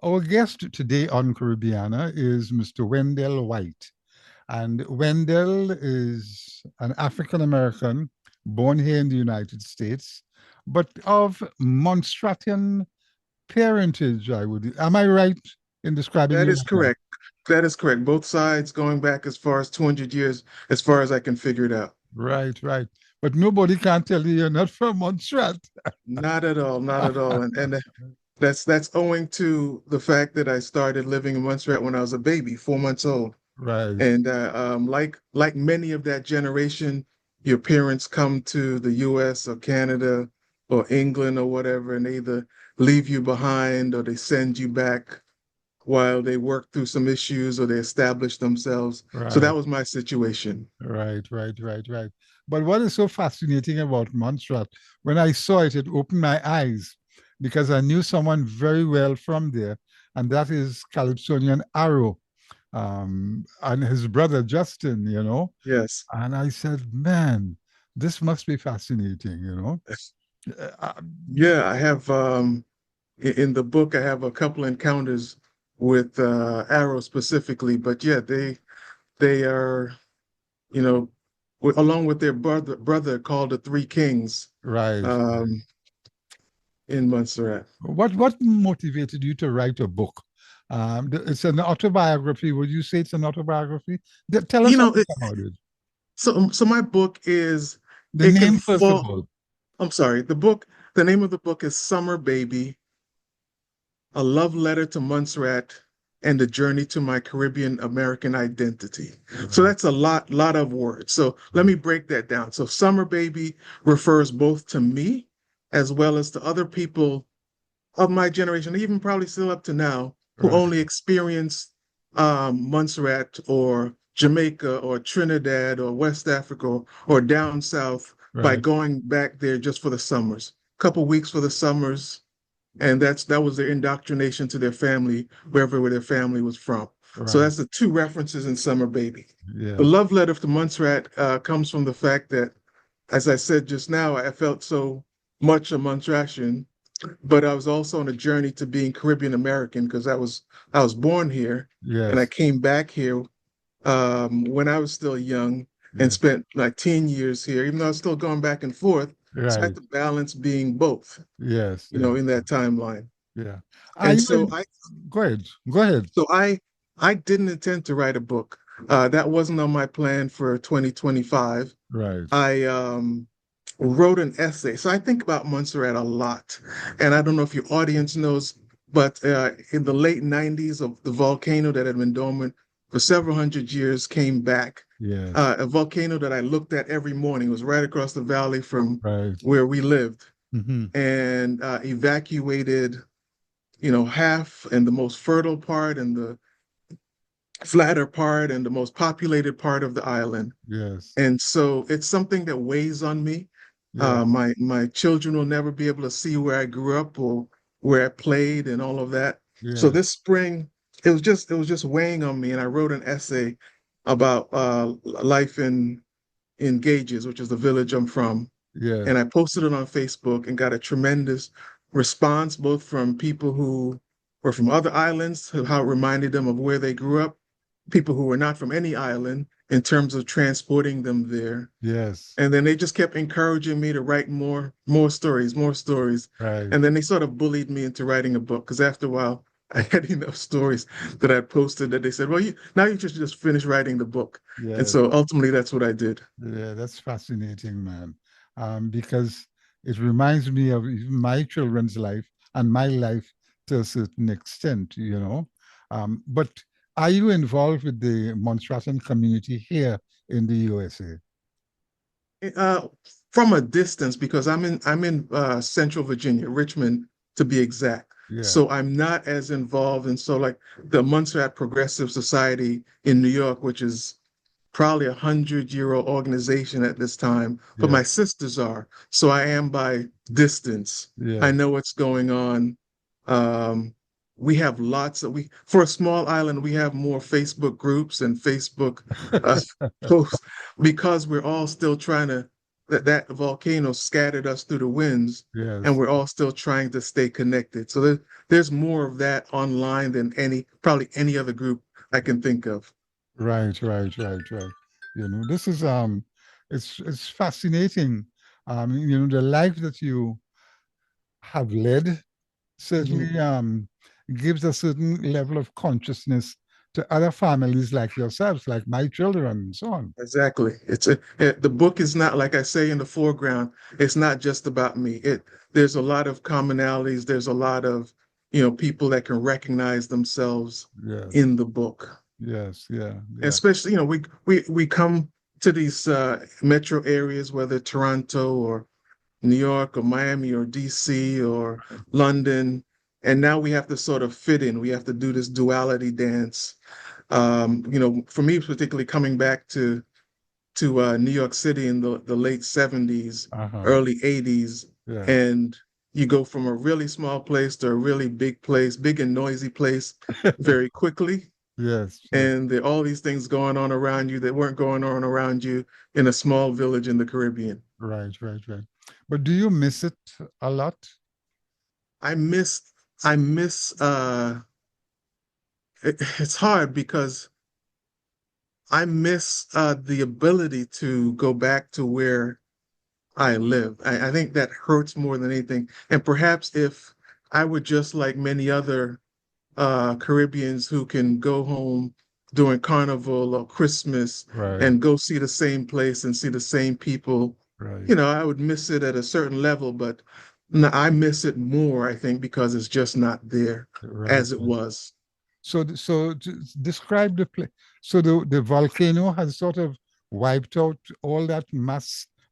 Our guest today on Caribbeana is Mr. Wendell White. And Wendell is an African American born here in the United States, but of Montserratian parentage, I would. Am I right in describing That you is like that? correct. That is correct. Both sides going back as far as 200 years, as far as I can figure it out. Right, right. But nobody can tell you you're not from Montserrat. Not at all, not at all. And that's owing to the fact that I started living in Montserrat when I was a baby, 4 months old. Right, And like many of that generation, your parents come to the U.S. or Canada or England or whatever, and they either leave you behind or they send you back while they work through some issues or they establish themselves. So right, that was my situation. right. But what is so fascinating about Montserrat, when I saw it, it opened my eyes because I knew someone very well from there, and that is Calypsonian Arrow, and his brother Justin. Yes. And I said, man, this must be fascinating. Uh, Yeah, I have in the book I have a couple encounters with Arrow specifically, but yeah, they are, you know, along with their brother called the Three Kings right. um in Montserrat. What motivated you to write a book? It's an autobiography. Would you say it's an autobiography? Tell us You know, something about it. so my book is The it can name, first of fall. all. I'm sorry, the name of the book is Summer Baby, A Love Letter to Montserrat and the Journey to My Caribbean American Identity. So Right, that's a lot of words. So let me break that down. So Summer Baby refers both to me as well as to other people of my generation, even probably still up to now, who right, only experienced Montserrat or Jamaica or Trinidad or West Africa or down south by right, going back there just for the summers, couple weeks for the summers, and that was their indoctrination to their family, wherever their family was from. So right. that's the two references in Summer Baby. The Yes, love letter to Montserrat comes from the fact that, as I said just now, I felt so much a Montserratian, but I was also on a journey to being Caribbean American because I was born here and I yes, came back here when I was still young and yes, spent like 10 years here, even though I was still going back and forth. So I had right. to balance being both, Yes, yes, in that timeline. yeah. Are And you so in? Go ahead. Go ahead. I didn't intend to write a book. That wasn't on my plan for 2025. Right. I wrote an essay. So I think about Montserrat a lot. And I don't know if your audience knows, but in the late 90s, of the volcano that had been dormant for several hundred years came back. Yes. A volcano that I looked at every morning. It was right across the valley from Right. where we lived, Hmm. and evacuated, half and the most fertile part and the flatter part and the most populated part of the island. Yes. And so it's something that weighs on me. Yeah. My children will never be able to see where I grew up or where I played and all of that. So Yes. this spring, it was just weighing on me, and I wrote an essay about life in Gages, which is the village I'm from, and Yes. I posted it on Facebook and got a tremendous response, both from people who were from other islands, how it reminded them of where they grew up, people who were not from any island in terms of transporting them there. Yes. And then they just kept encouraging me to write more stories, more stories. Right. And then they sort of bullied me into writing a book because after a while, I had enough stories that I posted that they said, well, now you just finish writing the book. And Yes. so ultimately, that's what I did. Yeah. That's fascinating, man. Because it reminds me of even my children's life and my life to a certain extent. But are you involved with the Montserratan community here in the USA? Uh, from a distance, because I'm in Central Virginia, Richmond to be exact. Yeah. So I'm not as involved in, so like the Montserrat Progressive Society in New York, which is probably 100-year-old organization at this time, but Yeah. my sisters are. So I am by distance. I Yes. know what's going on. Um, we have for a small island, we have more Facebook groups and Facebook uh, posts because we're all still trying to that volcano scattered us through the winds, and Yes. we're all still trying to stay connected. So there's more of that online than probably any other group I can think of. Right, right, right, right. This is it's fascinating. The life that you have led Mhm. certainly gives a certain level of consciousness to other families like yourselves, like my children, and so on. Exactly. The book is not, like I say in the foreground, it's not just about me. There's a lot of commonalities. There's a lot of, people that can recognize themselves Yes, in the book. yes, yeah, And yeah. especially, we come to these metro areas, whether Toronto or New York or Miami or DC or London, and now we have to sort of fit in. We have to do this duality dance. For me, particularly coming back to New York City in the late 70s, Uh-huh. early 80s, Yeah. and you go from a really small place to a really big place, big and noisy place very quickly. Yes, yes. And there are all these things going on around you that weren't going on around you in a small village in the Caribbean. Right, right, right. But do you miss it a lot? I miss, I miss, it's hard because I miss the ability to go back to where I live. I think that hurts more than anything. And perhaps if I were just like many other Caribbeans who can go home during Carnival or Christmas Right, and go see the same place and see the same people, right, I would miss it at a certain level, but no, I miss it more, I think, because it's just not there right. as it was. Describe the place. So the volcano has sort of wiped out all that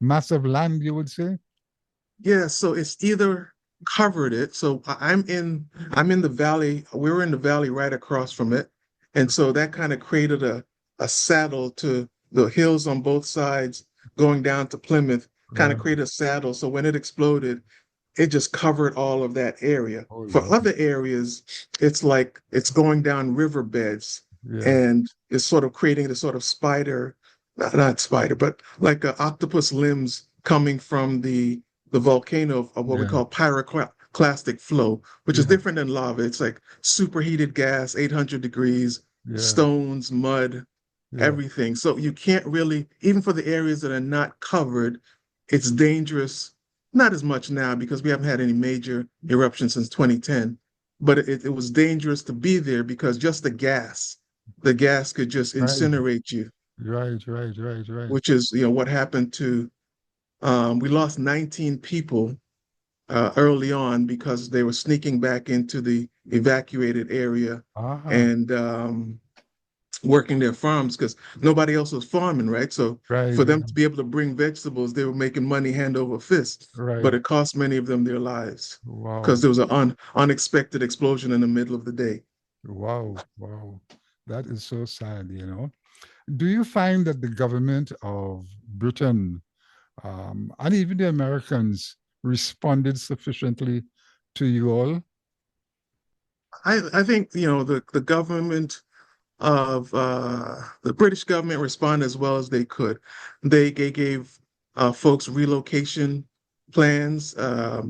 massive land, you would say? Yeah, so it's either covered it. So I'm in the valley. We were in the valley right across from it. And so that kind of created a saddle to the hills on both sides going down to Plymouth, kind of Right. created a saddle. So when it exploded, it just covered all of that area. Oh, For Lord. other areas, it's like it's going down riverbeds Yeah. and it's sort of creating the sort of spider, not spider, but like octopus limbs coming from the volcano of what we Yeah. call pyroclastic flow, which is Yeah. different than lava. It's like superheated gas, 800 degrees, Yeah. stones, mud, Yeah. everything. So you can't really, even for the areas that are not covered, it's dangerous. Not as much now because we haven't had any major eruptions since 2010, but it was dangerous to be there because just the gas could just Right. incinerate you, Right. Right. Right. Right. which is, what happened to, we lost 19 people early on because they were sneaking back into the evacuated area Uh-huh. and working their farms because nobody else was farming, right? So Right. for Yeah. them to be able to bring vegetables, they were making money hand over fist, but Right. it cost many of them their lives because Wow. there was an unexpected explosion in the middle of the day. Wow. Wow. That is so sad. Do you find that the government of Britain and even the Americans responded sufficiently to you all? I think, the government of the British government responded as well as they could. They gave folks relocation plans. If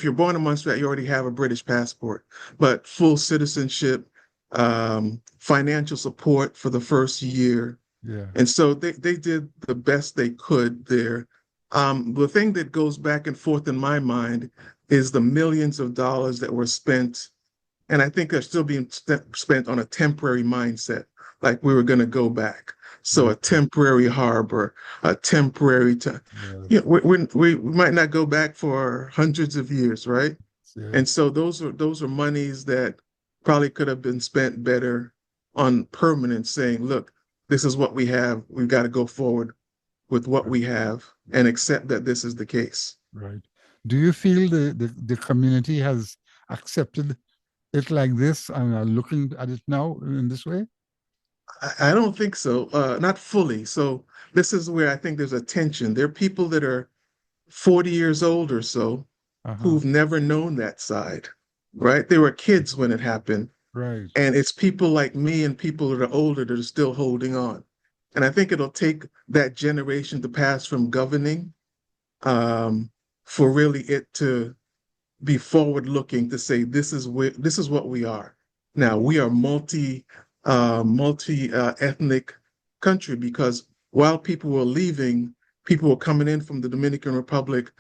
you're born in Montserrat, you already have a British passport, but full citizenship, financial support for the first year. Yeah. And so they did the best they could there. The thing that goes back and forth in my mind is the millions of dollars that were spent, and I think they're still being spent on a temporary mindset, like we were going to go back. So Yeah. a temporary harbor, a temporary time. Yes. We might not go back for hundreds of years, right? And Yes. so those are monies that probably could have been spent better on permanent, saying, look, this is what we have. We've got to go forward with what Right. we have and accept that this is the case. Right. Do you feel the community has accepted it like this and are looking at it now in this way? I don't think so, not fully. So this is where I think there's a tension. There are people that are 40 years old or so Uh-huh. who've never known that side, right? They were kids when it happened. Right. And it's people like me and people that are older that are still holding on. And I think it'll take that generation to pass from governing um, for really it to be forward looking to say this is what we are. Now we are multi ethnic country because while people were leaving, people were coming in from the Dominican Republic,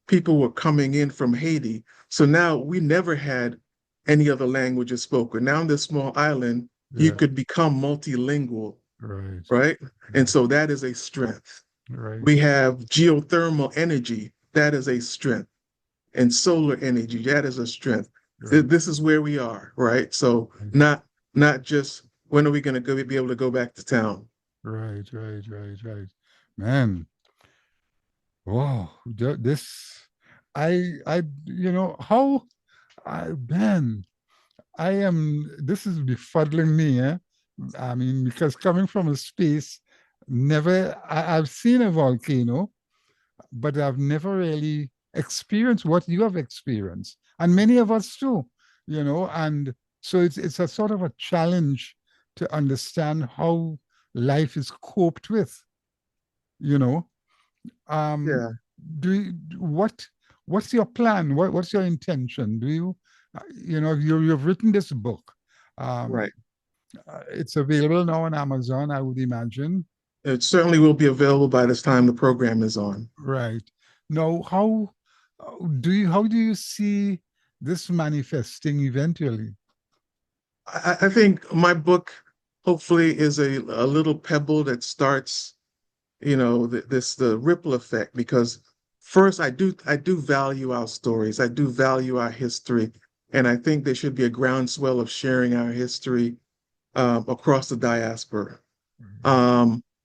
people were coming in from Haiti. So now we never had any other languages spoken. Now in this small island, you Yeah. could become multilingual, Right. right? And Right. so that is a strength. Right. We have geothermal energy, that is a strength, and solar energy, that is a strength. Right. This is where we are, right? So not just when are we going to go be able to go back to town? Right. Right. Right. Right. Man. Wow. This. How. Man. I am. This is befuddling me. Eh? I mean, because coming from a space, I've seen a volcano, but I've never really experienced what you have experienced, and many of us too, and so it's a sort of a challenge to understand how life is coped with, you know. Um, Yeah, what's your plan? What's your intention? Do you, you've written this book. Um, right. it's available now on Amazon, I would imagine. It certainly will be available by this time the program is on. Right. Now, how do you see this manifesting eventually? I think my book hopefully is a little pebble that starts, the ripple effect because first I do value our stories. I do value our history. And I think there should be a groundswell of sharing our history across the diaspora.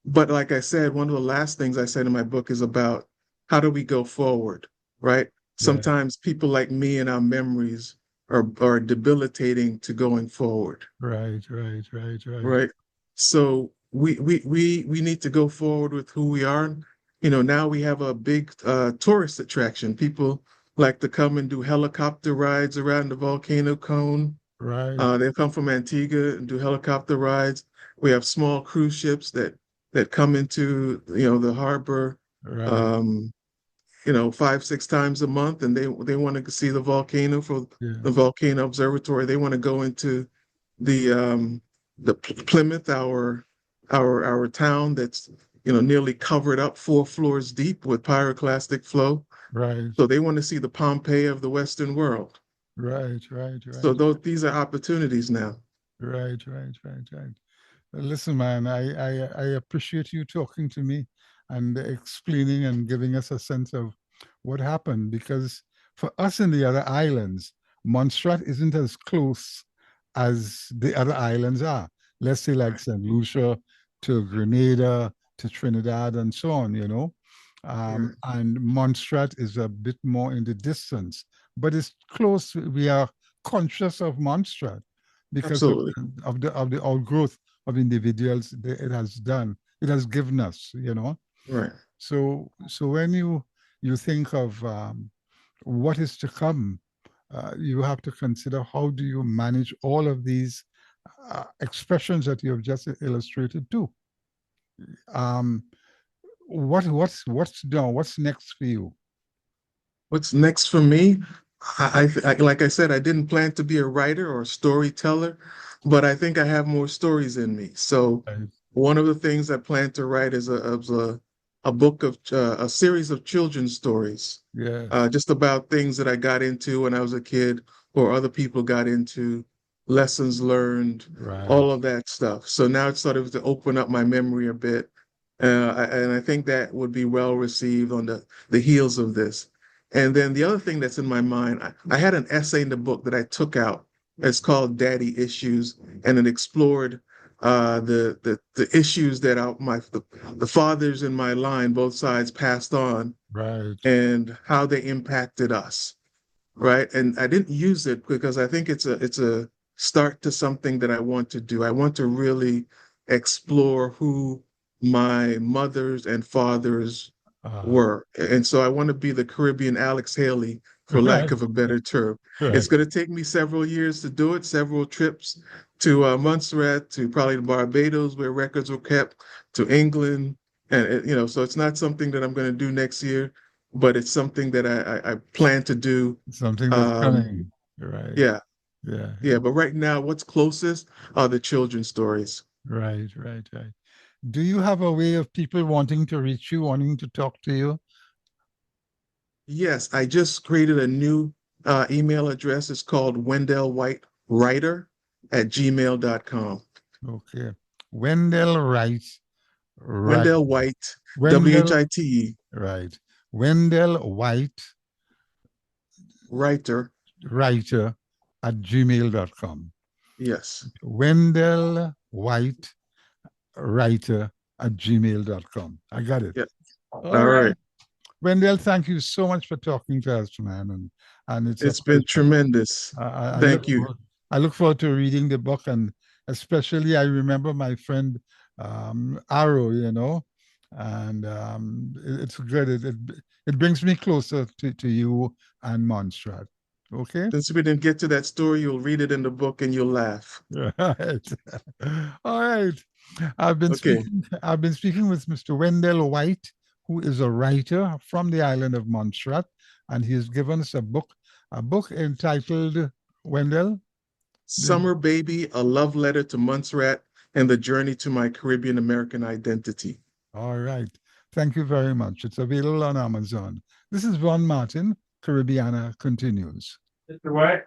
But like I said, one of the last things I said in my book is about how do we go forward, right? Yeah. Sometimes people like me and our memories are debilitating to going forward, Right, right, right, right, right? So we need to go forward with who we are. Now we have a big tourist attraction. People like to come and do helicopter rides around the volcano cone. right, They'll come from Antigua and do helicopter rides. We have small cruise ships that come into the harbor, right. um, 5, 6 times a month, and they want to see the volcano for Yeah, the volcano observatory. They want to go into the Plymouth, our town that's nearly covered up 4 floors deep with pyroclastic flow. right, So they want to see the Pompeii of the Western world. right, right, So right, these are opportunities now. right, right, right, right. Listen, man, I appreciate you talking to me and explaining and giving us a sense of what happened because for us in the other islands, Montserrat isn't as close as the other islands are. Let's say like Right, St. Lucia to Grenada to Trinidad and so on, right. And Montserrat is a bit more in the distance, but it's close. We are conscious of Montserrat because of Absolutely. the outgrowth of individuals that it has done, it has given us. Right. So when you think of what is to come, you have to consider how do you manage all of these expressions that you have just illustrated too. Um, what's done? What's next for you? What's next for me? Like I said, I didn't plan to be a writer or a storyteller, but I think I have more stories in me. So Right. one of the things I plan to write is a book of a series of children's stories, Yes. just about things that I got into when I was a kid or other people got into, lessons learned, Right. all of that stuff. So now it's sort of to open up my memory a bit. And I think that would be well received on the heels of this. And then the other thing that's in my mind, I had an essay in the book that I took out. It's called Daddy Issues, and it explored the issues that the fathers in my line, both sides, passed on, Right. and how they impacted us, right? And I didn't use it because I think it's a start to something that I want to do. I want to really explore who my mothers and fathers Uh, were. And so I want to be the Caribbean Alex Haley for lack Right, of a better term. It's right. going to take me several years to do it, several trips to Montserrat, to probably Barbados, where records were kept, to England, and so it's not something that I'm going to do next year, but it's something that I plan to do. Something that's Um, coming. Right. yeah, Yeah, yeah. But right now, what's closest are the children's stories. right, right, right. Do you have a way of people wanting to reach you, wanting to talk to you? Yes, I just created a new email address. It's called Wendell White Writer at gmail.com. Okay. Wendell Wright, right. Wendell White, Wendell, White, right. Wendell White, writer. writer at gmail.com. Yes. Wendell White, writer at gmail.com. I got it. Yeah. All All right. right. Wendell, thank you so much for talking to us, man. And it's a It's been pleasure. tremendous. I look Thank you. forward, I look forward to reading the book, and especially I remember my friend Arrow, and it's good. It brings me closer to you and Montserrat. Okay. Since we didn't get to that story, you'll read it in the book and you'll laugh. Right. All right. I've been Okay. speaking. I've been speaking with Mr. Wendell White, who is a writer from the island of Montserrat, and he has given us a book entitled Wendell. Summer Baby, a love letter to Montserrat and the journey to my Caribbean American identity. All right. Thank you very much. It's available on Amazon. This is Ron Martin. Caribbeana continues. Mr. White?